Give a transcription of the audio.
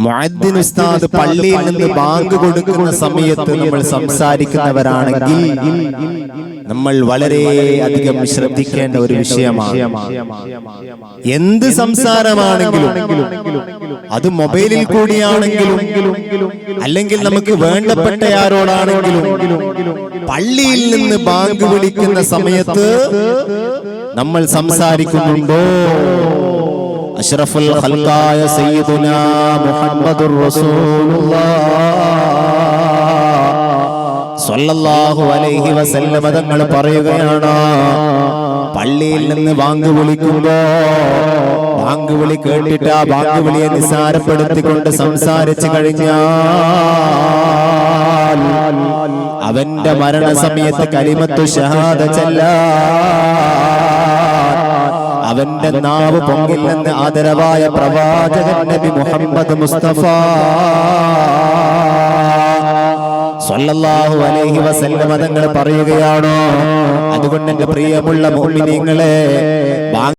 മുഅദ്ദിൻ ഉസ്താദ് പള്ളിയിൽ നിന്ന് ബാങ്ക് കൊടുക്കുന്ന സമയത്ത് നമ്മൾ സംസാരിക്കുന്നവരാണെങ്കിൽ നമ്മൾ വളരെ അധികം ശ്രദ്ധിക്കേണ്ട ഒരു വിഷയമാണ്. എന്ത് സംസാരമാണെങ്കിലും, അത് മൊബൈലിൽ കൂടിയാണെങ്കിലും അല്ലെങ്കിൽ നമുക്ക് വേണ്ടപ്പെട്ട ആരോടാണെങ്കിലും, പള്ളിയിൽ നിന്ന് ബാങ്ക് വിളിക്കുന്ന സമയത്ത് നമ്മൾ സംസാരിക്കുന്നുണ്ടോ? അഷ്റഫുൽ ഖൽഖായ സയ്യിദുനാ മുഹമ്മദുർ റസൂലുള്ളാഹ് സ്വല്ലല്ലാഹു അലൈഹി വസല്ലം തങ്ങൾ പറയുകയാണ്, പള്ളിയിൽ നിന്ന് ബാങ്ക് വിളിക്കുമ്പോ ബാങ്ക് വിളി കേട്ടിട്ട് ആ ബാങ്ക് വിളിയെ നിസ്സാരപ്പെടുത്തിക്കൊണ്ട് സംസാരിച്ചു കഴിഞ്ഞാൽ അവന്റെ മരണസമയത്ത് കലിമത്തു ഷഹാദ അവന്റെ നാവ് പൊങ്ങില്ലെന്ന് ആദരവായ പ്രവാചകൻ നബി മുഹമ്മദ് മുസ്തഫ സ്വല്ലല്ലാഹു അലൈഹി വസല്ലം തങ്ങൾ പറയുകയാണോ? അതുകൊണ്ട് എന്റെ പ്രിയമുള്ള മുഅ്മിനീങ്ങളെ,